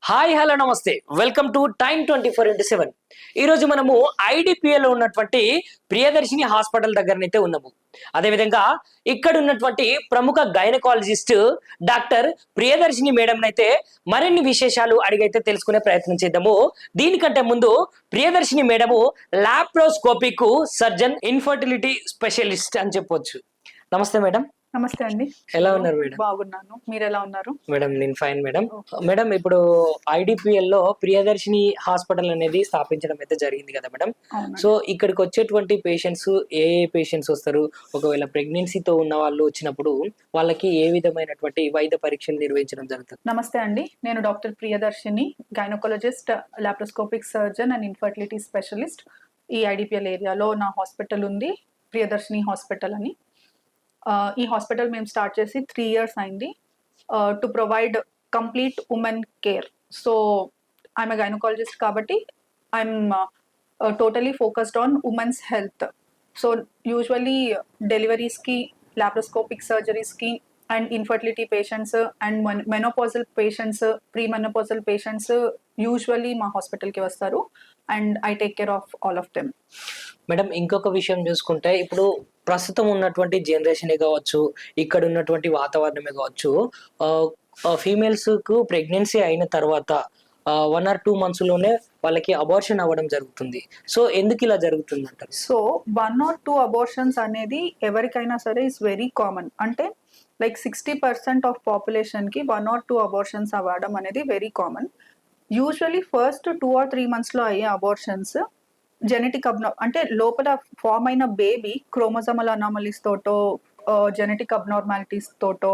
Hi hello నమస్తే welcome to time 24/7. ఈరోజు మనము ఐడిపిఎల్లో ఉన్నటువంటి ప్రియదర్శిని హాస్పిటల్ దగ్గరనైతే ఉన్నాము. అదేవిధంగా ఇక్కడ ఉన్నటువంటి ప్రముఖ గైనకాలజిస్ట్ డాక్టర్ ప్రియదర్శిని మేడం అయితే మరిన్ని విశేషాలు అడిగైతే తెలుసుకునే ప్రయత్నం చేద్దాము. దీనికంటే ముందు Priyadarshini madam laparoscopic surgeon, infertility specialist అని చెప్పొచ్చు. నమస్తే మేడం. నమస్తే అండి. ఎలా ఉన్నారు మేడం? బాగున్నాను, మీరు ఎలా ఉన్నారు? మేడం నేను ఫైన్ మేడం. మేడం ఇప్పుడు ఐడిపిఎల్ లో ప్రియదర్శిని హాస్పిటల్ అనేది స్థాపించడం అయితే జరిగింది కదా మేడం. సో ఇక్కడికి వచ్చేటువంటి పేషెంట్స్ ఏ పేషెంట్స్ వస్తారు, ఒకవేళ ప్రెగ్నెన్సీతో ఉన్న వాళ్ళు వచ్చినప్పుడు వాళ్ళకి ఏ విధమైనటువంటి వైద్య పరీక్షలు నిర్వహించడం జరుగుతుంది? నమస్తే అండి, నేను doctor Priyadarshini, gynaecologist, laparoscopic surgeon and infertility specialist. ఈ ఐడిపిఎల్ ఏరియాలో నా హాస్పిటల్ ఉంది, ప్రియదర్శిని హాస్పిటల్ అని. ఈ హాస్పిటల్ మేము స్టార్ట్ చేసి 3 years అయింది, to provide complete women care. So I'm a gynaecologist కాబట్టి I'm totally focused on women's health. So usually డెలివరీస్కి, లాప్రోస్కోపిక్ సర్జరీస్కి and infertility patients and menopausal patients, pre menopausal patients usually మా హాస్పిటల్కి వస్తారు and I take care of all of them. Madam ఇంకొక విషయం చూసుకుంటే, ఇప్పుడు ప్రస్తుతం ఉన్నటువంటి జనరేషనే కావచ్చు, ఇక్కడ ఉన్నటువంటి వాతావరణమే కావచ్చు, ఫీమేల్స్ కు ప్రెగ్నెన్సీ అయిన తర్వాత 1 or 2 months లోనే వాళ్ళకి అబార్షన్ అవ్వడం జరుగుతుంది. సో ఎందుకు ఇలా జరుగుతుంది అంటారు? సో 1 or 2 అబార్షన్స్ అనేది ఎవరికైనా సరే ఇస్ వెరీ కామన్. అంటే లైక్ 60% ఆఫ్ పాపులేషన్కి 1 or 2 అబార్షన్స్ అవ్వడం అనేది very common. Usually first 2 or 3 months అయ్యే అబార్షన్స్ జెనెటిక్ అంటే లోపల ఫామ్ అయిన బేబీ క్రోమోజోమల్ అనామలీస్ తోటో, జెనెటిక్ అబ్నార్మాలిటీస్ తోటో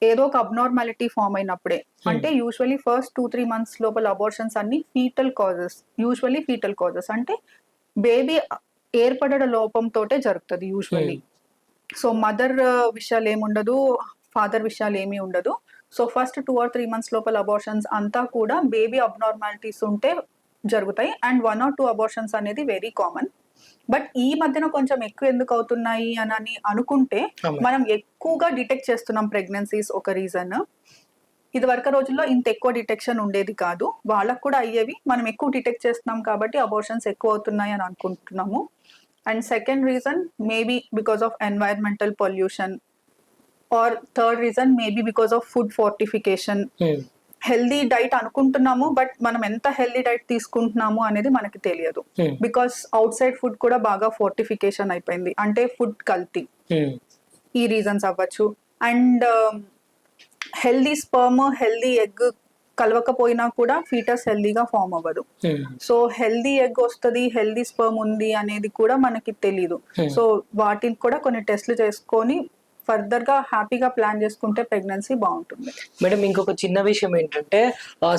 ఏదో ఒక అబ్నార్మాలిటీ ఫామ్ అయినప్పుడే. అంటే యూజువలీ ఫస్ట్ 2-3 months లోపల అబార్షన్స్ అన్ని foetal causes, usually foetal causes అంటే బేబీ ఏర్పడడ లోపంతోటే జరుగుతుంది యూజువల్లీ. సో మదర్ విషయాలు ఏముండదు, ఫాదర్ విషయాలు ఏమీ ఉండదు. సో ఫస్ట్ 2 or 3 months లోపల అబార్షన్స్ అంతా కూడా బేబీ అబ్నార్మాలిటీస్ ఉంటే జరుగుతాయి. అండ్ 1 or 2 అబార్షన్స్ అనేది వెరీ కామన్. బట్ ఈ మధ్యన కొంచెం ఎక్కువ ఎందుకు అవుతున్నాయి అని అనుకుంటే, మనం ఎక్కువగా డిటెక్ట్ చేస్తున్నాం ప్రెగ్నెన్సీస్ ఒక రీజన్. ఇది వరకు రోజుల్లో ఇంత ఎక్కువ డిటెక్షన్ ఉండేది కాదు, వాళ్ళకు కూడా అయ్యేవి, మనం ఎక్కువ డిటెక్ట్ చేస్తున్నాం కాబట్టి అబార్షన్స్ ఎక్కువ అవుతున్నాయి అని అనుకుంటున్నాము. And second reason maybe because of environmental pollution, or third reason maybe because of food fortification. Healthy diet అనుకుంటున్నాము, బట్ మనం ఎంత హెల్దీ డైట్ తీసుకుంటున్నాము అనేది మనకి తెలియదు. బికాస్ అవుట్ సైడ్ ఫుడ్ కూడా బాగా ఫోర్టిఫికేషన్ అయిపోయింది, అంటే ఫుడ్ కల్తీ. ఈ రీజన్స్ అవ్వచ్చు. And healthy sperm, healthy egg కలవకపోయినా కూడా ఫీటస్ హెల్దీగా ఫామ్ అవ్వదు. సో హెల్దీ ఎగ్ వస్తుంది, హెల్దీ స్పర్మ్ ఉంది అనేది కూడా మనకి తెలీదు. సో వాటిని కూడా కొన్ని టెస్ట్లు చేసుకొని ఫర్దర్ గా హ్యాపీగా ప్లాన్ చేసుకుంటే ప్రెగ్నెన్సీ బాగుంటుంది. మేడం ఇంకొక చిన్న విషయం ఏంటంటే,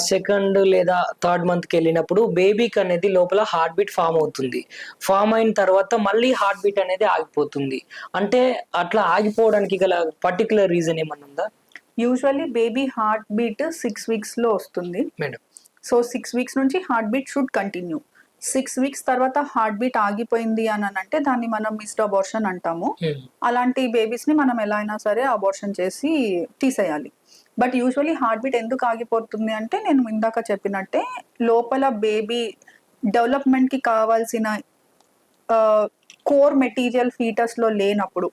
2nd లేదా 3rd monthకి వెళ్ళినప్పుడు బేబీకి అనేది లోపల హార్ట్ బీట్ ఫామ్ అవుతుంది. ఫామ్ అయిన తర్వాత మళ్ళీ హార్ట్ బీట్ అనేది ఆగిపోతుంది. అంటే అట్లా ఆగిపోవడానికి గల పర్టికులర్ రీజన్ ఏమన్నా ఉందా? Usually baby heart beat 6 weeks లో వస్తుంది మేడం. సో 6 weeks నుంచి heart beat should continue. 6 weeks తర్వాత హార్ట్ బీట్ ఆగిపోయింది అని అంటే దాన్ని మనం మిస్డ్ అబార్షన్ అంటాము. అలాంటి బేబీస్ ని మనం ఎలా అయినా సరే అబార్షన్ చేసి తీసేయాలి. బట్ యూజువల్లీ హార్ట్ బీట్ ఎందుకు ఆగిపోతుంది అంటే, నేను ఇందాక చెప్పినట్టే లోపల బేబీ డెవలప్మెంట్ కి కావాల్సిన కోర్ మెటీరియల్ ఫీటస్ లో లేనప్పుడు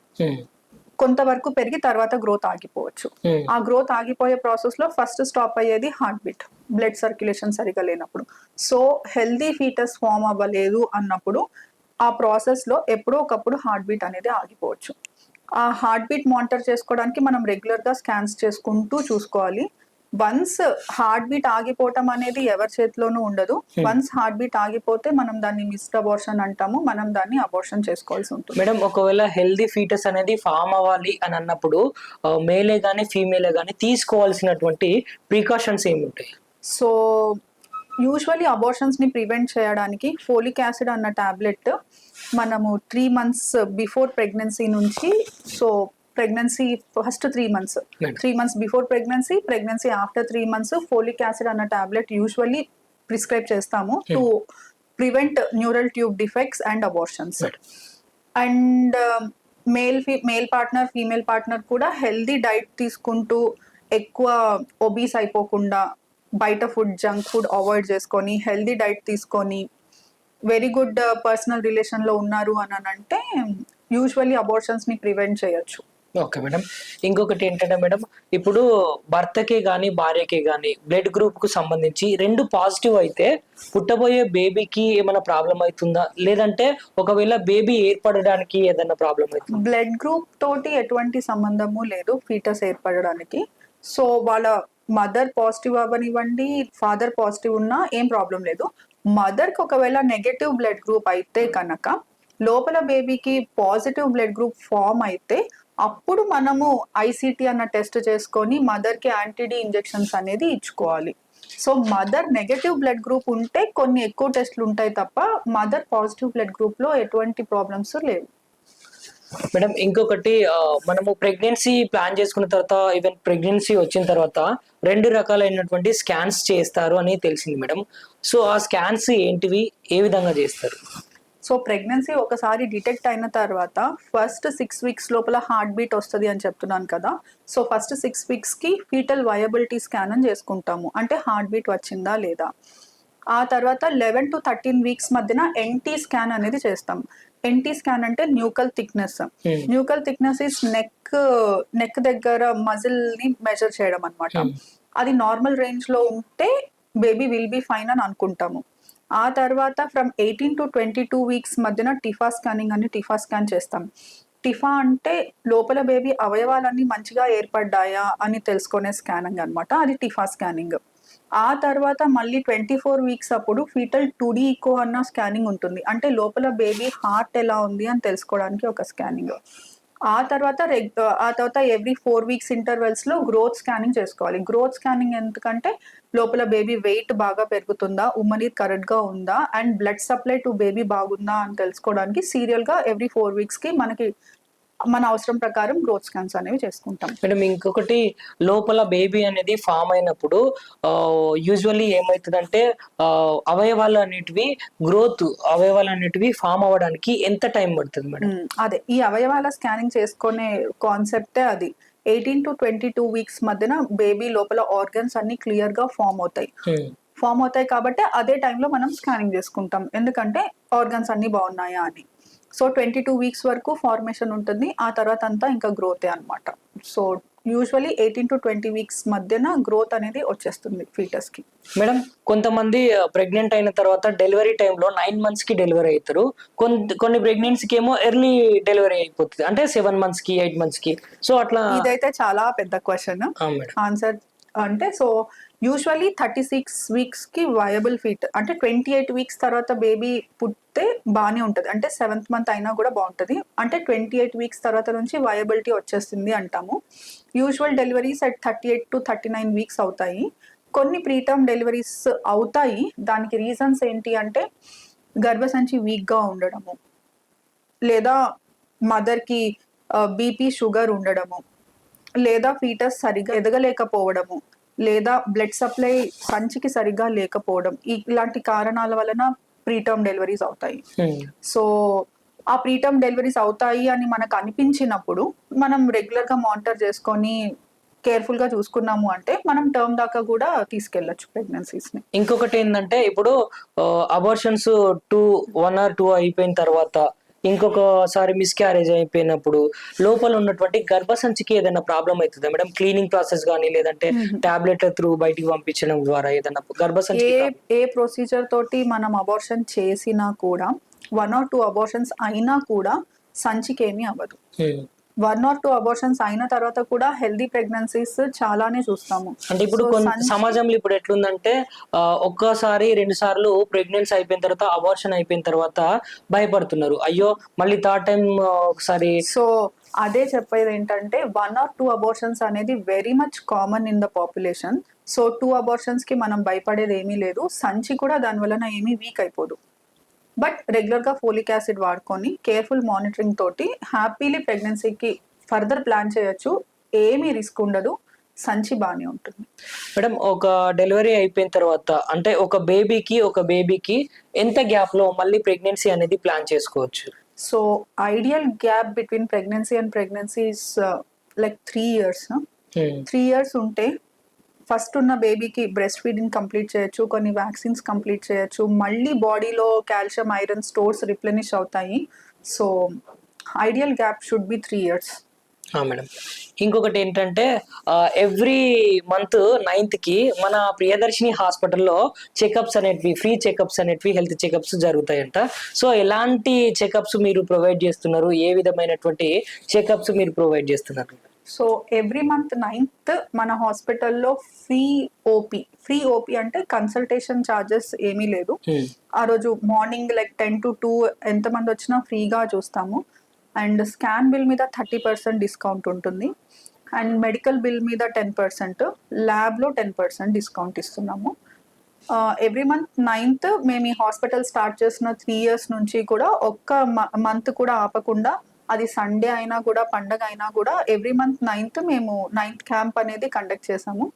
కొంతవరకు పెరిగి తర్వాత గ్రోత్ ఆగిపోవచ్చు. ఆ గ్రోత్ ఆగిపోయే ప్రాసెస్ లో ఫస్ట్ స్టాప్ అయ్యేది హార్ట్ బీట్, బ్లడ్ సర్క్యులేషన్ సరిగా లేనప్పుడు. సో హెల్దీ ఫీటస్ ఫామ్ అవ్వలేదు అన్నప్పుడు ఆ ప్రాసెస్ లో ఎప్పుడో ఒకప్పుడు హార్ట్ బీట్ అనేది ఆగిపోవచ్చు. ఆ హార్ట్ బీట్ మానిటర్ చేసుకోవడానికి మనం రెగ్యులర్ గా స్కాన్స్ చేసుకుంటూ చూసుకోవాలి. వన్స్ హార్ట్ బీట్ ఆగిపోవటం అనేది ఎవరి చేతిలోనూ ఉండదు. వన్స్ హార్ట్ బీట్ ఆగిపోతే మనం దాన్ని మిస్డ్ అబార్షన్ అంటాము, మనం దాన్ని అబార్షన్ చేసుకోవాల్సి ఉంటుంది. మేడం ఒకవేళ హెల్దీ ఫీటస్ అనేది ఫామ్ అవ్వాలి అని అన్నప్పుడు మేలే గానీ ఫీమేలే గానీ తీసుకోవాల్సినటువంటి ప్రికాషన్స్ ఏముంటాయి? సో యూజువల్లీ అబార్షన్స్ ని ప్రివెంట్ చేయడానికి ఫోలిక్ యాసిడ్ అన్న టాబ్లెట్ మనము 3 months బిఫోర్ ప్రెగ్నెన్సీ నుంచి, so pregnancy first 3 months before pregnancy after 3 months folic acid అన్న టాబ్లెట్ యూజువల్లీ ప్రిస్క్రైబ్ చేస్తాము to prevent neural tube defects and abortions. And male partner, female partner కూడా healthy diet తీసుకుంటూ ఎక్కువ obese అయిపోకుండా బయట food junk food avoid చేసుకొని healthy diet తీసుకొని very good personal relation లో ఉన్నారు అని అంటే యూజువల్లీ అబార్షన్స్ ని ప్రివెంట్ చేయొచ్చు. Okay madam. ఇంకొకటి ఏంటంటే మేడం, ఇప్పుడు భర్తకే గానీ భార్యకే గానీ బ్లడ్ గ్రూప్ కు సంబంధించి రెండు పాజిటివ్ అయితే పుట్టబోయే బేబీకి ఏమైనా ప్రాబ్లం అవుతుందా, లేదంటే ఒకవేళ బేబీ ఏర్పడడానికి ఏదైనా ప్రాబ్లం అవుతుందా? బ్లడ్ గ్రూప్ తోటి ఎటువంటి సంబంధము లేదు ఫీటస్ ఏర్పడడానికి. సో వాళ్ళ మదర్ పాజిటివ్ అవ్వనివ్వండి, ఫాదర్ పాజిటివ్ ఉన్నా ఏం ప్రాబ్లం లేదు. మదర్ కి ఒకవేళ నెగటివ్ బ్లడ్ గ్రూప్ అయితే కనుక లోపల బేబీకి పాజిటివ్ బ్లడ్ గ్రూప్ ఫామ్ అయితే అప్పుడు మనము ఐసిటి అన్న టెస్ట్ చేసుకొని మదర్ కి యాంటీడీ ఇంజెక్షన్స్ అనేది ఇచ్చుకోవాలి. So mother negative blood group ఉంటే కొన్ని ఎక్కువ టెస్ట్లు ఉంటాయి తప్ప మదర్ పాజిటివ్ బ్లడ్ గ్రూప్ లో ఎటువంటి ప్రాబ్లమ్స్ లేవు. మేడం ఇంకొకటి, మనము ప్రెగ్నెన్సీ ప్లాన్ చేసుకున్న తర్వాత ఈవెన్ ప్రెగ్నెన్సీ వచ్చిన తర్వాత రెండు రకాలైనటువంటి స్కాన్స్ చేస్తారు అని తెలిసింది మేడం. సో ఆ స్కాన్స్ ఏంటివి, ఏ విధంగా చేస్తారు? సో ప్రెగ్నెన్సీ ఒకసారి డిటెక్ట్ అయిన తర్వాత ఫస్ట్ 6 వీక్స్ లోపల హార్ట్ బీట్ వస్తుంది అని చెప్తున్నాను కదా. సో ఫస్ట్ 6 వీక్స్ కి ఫీటల్ వయబిలిటీ స్కాన్ అని చేసుకుంటాము, అంటే హార్ట్ బీట్ వచ్చిందా లేదా. ఆ తర్వాత 11 to 13 వీక్స్ మధ్యన ఎన్టీ స్కాన్ అనేది చేస్తాం. ఎన్టీ స్కాన్ అంటే nuchal thickness. Nuchal thickness is neck దగ్గర మజిల్ ని మెజర్ చేయడం అనమాట. అది నార్మల్ రేంజ్ లో ఉంటే బేబీ విల్ బి ఫైన్ అని అనుకుంటాము. ఆ తర్వాత ఫ్రమ్ 18 to 22 వీక్స్ మధ్యన టిఫా స్కానింగ్ అని టిఫా స్కాన్ చేస్తాం. టిఫా అంటే లోపల బేబీ అవయవాలన్నీ మంచిగా ఏర్పడ్డాయా అని తెలుసుకునే స్కానింగ్ అనమాట, అది టిఫా స్కానింగ్. ఆ తర్వాత మళ్ళీ 24 వీక్స్ అప్పుడు ఫీటల్ 2D ఈకో అన్న స్కానింగ్ ఉంటుంది, అంటే లోపల బేబీ హార్ట్ ఎలా ఉంది అని తెలుసుకోవడానికి ఒక స్కానింగ్. ఆ తర్వాత ఎవ్రీ 4 వీక్స్ ఇంటర్వెల్స్ లో గ్రోత్ స్కానింగ్ చేసుకోవాలి. గ్రోత్ స్కానింగ్ ఎందుకంటే లోపల బేబీ వెయిట్ బాగా పెరుగుతుందా, ఉమ్మనీరు కరెక్ట్ గా ఉందా, and blood supply to baby బాగుందా అని తెలుసుకోవడానికి సీరియల్ గా ఎవ్రీ 4 వీక్స్ కి మనకి మన అవసరం ప్రకారం గ్రోత్ స్కాన్స్ అనేవి చేసుకుంటాం. మేడం ఇంకొకటి, లోపల బేబీ అనేది ఫామ్ అయినప్పుడు యూజువల్లీ ఏమవుతుందంటే అవయవాలు అనేటివి అవయవాలు అనేటివి ఫామ్ అవ్వడానికి ఎంత టైం పడుతుంది మేడం? అదే ఈ అవయవాల స్కానింగ్ చేసుకునే కాన్సెప్టే అది. 18 to 22 వీక్స్ మధ్యన బేబీ లోపల ఆర్గన్స్ అన్ని క్లియర్ గా ఫామ్ అవుతాయి కాబట్టి అదే టైంలో మనం స్కానింగ్ చేసుకుంటాం, ఎందుకంటే ఆర్గన్స్ అన్ని బాగున్నాయా అని. సో 22 వీక్స్ వరకు ఫార్మేషన్ ఉంటుంది, ఆ తర్వాత అంతా ఇంకా గ్రోతే అన్నమాట. సో యూజువల్లీ 18 to 20 వీక్స్ మధ్యన గ్రోత్ అనేది వచ్చేస్తుంది ఫీటస్ కి. మేడం కొంతమంది ప్రెగ్నెంట్ అయిన తర్వాత డెలివరీ టైంలో 9 months కి డెలివరీ అవుతారు, కొన్ని ప్రెగ్నెన్సీకి ఏమో ఎర్లీ డెలివరీ అయిపోతుంది, అంటే 7 months కి 8 months కి. సో అట్లా ఇదైతే చాలా పెద్ద క్వశ్చన్. ఆన్సర్ అంటే సో యూజువల్లీ 36 వీక్స్ కి వయబుల్ ఫీట్, అంటే 28 వీక్స్ తర్వాత బేబీ పుట్టితే బాగానే ఉంటది, అంటే 7th month అయినా కూడా బాగుంటది, అంటే 28 వీక్స్ తర్వాత నుంచి వయబిలిటీ వచ్చేస్తుంది అంటాము. Usual deliveries at 38 to 39 weeks అవుతాయి. కొన్ని ప్రీటర్మ్ డెలివరీస్ అవుతాయి, దానికి రీజన్స్ ఏంటి అంటే గర్భసంచి వీక్ గా ఉండడము, లేదా మదర్ కి బీపీ షుగర్ ఉండడము, లేదా ఫీటస్ సరిగా ఎదగలేకపోవడము, లేదా బ్లడ్ సప్లై సంచికి సరిగా లేకపోవడం, ఇలాంటి కారణాల వలన ప్రీటర్మ్ డెలివరీస్ అవుతాయి. సో ఆ ప్రీటర్మ్ డెలివరీస్ అవుతాయి అని మనకు అనిపించినప్పుడు మనం రెగ్యులర్ గా మానిటర్ చేసుకొని కేర్ఫుల్ గా చూసుకున్నాము అంటే మనం టర్మ్ దాకా కూడా తీసుకెళ్లొచ్చు ప్రెగ్నెన్సీస్ ని. ఇంకొకటి ఏంటంటే, ఇప్పుడు అబార్షన్స్ 1 or 2 అయిపోయిన తర్వాత ఇంకొకసారి మిస్క్యారేజ్ అయిపోయినప్పుడు లోపల ఉన్నటువంటి గర్భసంచికి ఏదైనా ప్రాబ్లం అవుతుందా మేడం? క్లీనింగ్ ప్రాసెస్ కానీ, లేదంటే టాబ్లెట్ల త్రూ బయటికి పంపించడం ద్వారా ఏదైనా గర్భసంచి ఏ ప్రొసీజర్ తోటి మనం అబార్షన్ చేసినా కూడా 1 or 2 అబార్షన్స్ అయినా కూడా సంచికి ఏమీ అవ్వదు. 1 or 2 అబార్షన్స్ అయిన తర్వాత కూడా హెల్దీ ప్రెగ్నెన్సీస్ చాలానే చూస్తాము. అంటే ఇప్పుడు సమాజంలో ఇప్పుడు ఎట్లుందంటే, ఒక్కసారి 2 సార్లు ప్రెగ్నెన్సీ అయిపోయిన తర్వాత అబార్షన్ అయిపోయిన తర్వాత భయపడుతున్నారు, అయ్యో మళ్ళీ థర్డ్ టైం ఒకసారి. సో అదే చెప్పేది ఏంటంటే 1 or 2 అబార్షన్స్ అనేది very much common in the population. So 2 abortions కి మనం భయపడేది ఏమీ లేదు, సంచి కూడా దాని వలన ఏమీ వీక్ అయిపోదు. బట్ రెగ్యులర్ గా ఫోలిక్ యాసిడ్ వాడుకొని కేర్ఫుల్ మానిటరింగ్ తోటి హ్యాపీలీ ప్రెగ్నెన్సీకి ఫర్దర్ ప్లాన్ చేయొచ్చు, ఏమీ రిస్క్ ఉండదు, సంచి బాగానే ఉంటుంది. మేడం ఒక డెలివరీ అయిపోయిన తర్వాత, అంటే ఒక బేబీకి ఎంత గ్యాప్ లో మళ్ళీ ప్రెగ్నెన్సీ అనేది ప్లాన్ చేసుకోవచ్చు? So ideal gap between pregnancy and pregnancy is like 3 years. 3 years ఉంటే ఫస్ట్ ఉన్న బేబీకి బ్రెస్ట్ ఫీడింగ్ కంప్లీట్ చేయొచ్చు, కొన్ని వ్యాక్సిన్స్ కంప్లీట్ చేయొచ్చు, మళ్ళీ బాడీలో కాల్షియం ఐరన్ స్టోర్స్ రిప్లెనిష్ అవుతాయి. So ideal gap should be 3 years. Madam, ఇంకొకటి ఏంటంటే ఎవ్రీ మంత్ 9th కి మన ప్రియదర్శిని హాస్పిటల్లో చెకప్స్ అనేటివి, ఫ్రీ చెకప్స్ అనేటివి, హెల్త్ చెకప్స్ జరుగుతాయంట. సో ఎలాంటి చెకప్స్ మీరు ప్రొవైడ్ చేస్తున్నారు, ఏ విధమైనటువంటి చెకప్స్ మీరు ప్రొవైడ్ చేస్తున్నారు? సో ఎవ్రీ మంత్ 9th మన హాస్పిటల్లో ఫ్రీ ఓపీ అంటే కన్సల్టేషన్ ఛార్జెస్ ఏమీ లేదు. ఆ రోజు మార్నింగ్ లైక్ 10 to 2 ఎంతమంది వచ్చినా ఫ్రీగా చూస్తాము. అండ్ స్కాన్ బిల్ మీద 30% డిస్కౌంట్ ఉంటుంది. అండ్ మెడికల్ బిల్ మీద 10%, ల్యాబ్లో 10% డిస్కౌంట్ ఇస్తున్నాము. ఎవ్రీ మంత్ 9th మేము ఈ హాస్పిటల్ స్టార్ట్ చేసిన 3 years నుంచి కూడా ఒక్క మంత్ కూడా ఆపకుండా, అది సండే అయినా కూడా పండగ అయినా కూడా ఎవ్రీ మంత్ 9th మేము 9th క్యాంప్ అనేది కండక్ట్ చేసాము.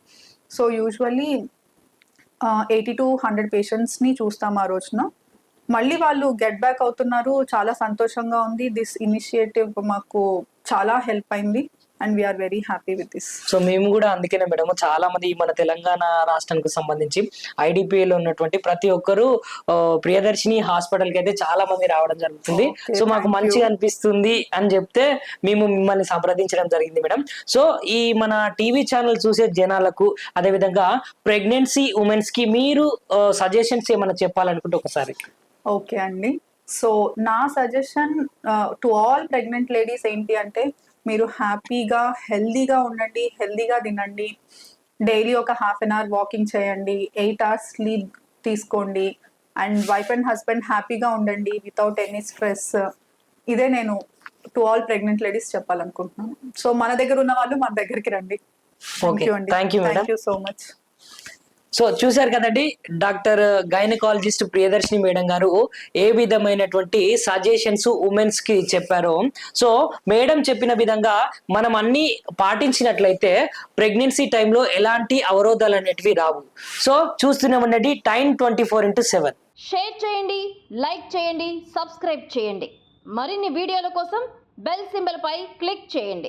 సో యూజువల్లీ 80 to 100 పేషెంట్స్ని చూస్తాం ఆ రోజున. మళ్ళీ వాళ్ళు గెట్ బ్యాక్ అవుతున్నారు, చాలా సంతోషంగా ఉంది. దిస్ ఇనిషియేటివ్ మాకు చాలా హెల్ప్ అయింది and we are very happy with this. So మేము కూడా అందుకనే మేడం, చాలా మంది మన తెలంగాణ రాష్ట్రానికి సంబంధించి ఐడిపిఏలో ఉన్నటువంటి ప్రతి ఒక్కరు ప్రియదర్శిని హాస్పిటల్ కి అయితే చాలా మంది రావడం జరుగుతుంది. సో మాకు మంచిగా అనిపిస్తుంది అని చెప్తే మేము మిమ్మల్ని సంప్రదించడం జరిగింది మేడం. సో ఈ మన టీవీ ఛానల్ చూసే జనాలకు, అదే విధంగా ప్రెగ్నెన్సీ ఉమెన్స్ కి మీరు సజెషన్స్ ఏమైనా చెప్పాలనుకుంటే ఒకసారి. ఓకే అండి, సో నా suggestion to all pregnant ladies ఏంటి అంటే, మీరు హ్యాపీగా హెల్దీగా ఉండండి, హెల్దీగా తినండి, డైలీ ఒక 1/2 hour వాకింగ్ చేయండి, 8 hours స్లీప్ తీసుకోండి, అండ్ వైఫ్ అండ్ హస్బెండ్ హ్యాపీగా ఉండండి వితౌట్ ఎనీ స్ట్రెస్. ఇదే నేను టు ఆల్ ప్రెగ్నెంట్ లేడీస్ చెప్పాలనుకుంటున్నాను. సో మన దగ్గర ఉన్న వాళ్ళు మన దగ్గరికి రండి. Thank you so much. So చూశారు కదండి, డాక్టర్ గైనకాలజిస్ట్ ప్రియదర్శిని మేడం గారు ఏ విధమైనటువంటి సజెషన్స్ ఉమెన్స్ కి చెప్పారో. సో మేడం చెప్పిన విధంగా మనం అన్ని పాటించినట్లయితే ప్రెగ్నెన్సీ టైంలో ఎలాంటి అవరోధాలు అనేటివి రావు. సో చూస్తూనే ఉండండి Time 24/7. షేర్ చేయండి, లైక్ చేయండి, సబ్స్క్రైబ్ చేయండి. మరిన్ని వీడియోల కోసం బెల్ సింబల్ పై క్లిక్ చేయండి.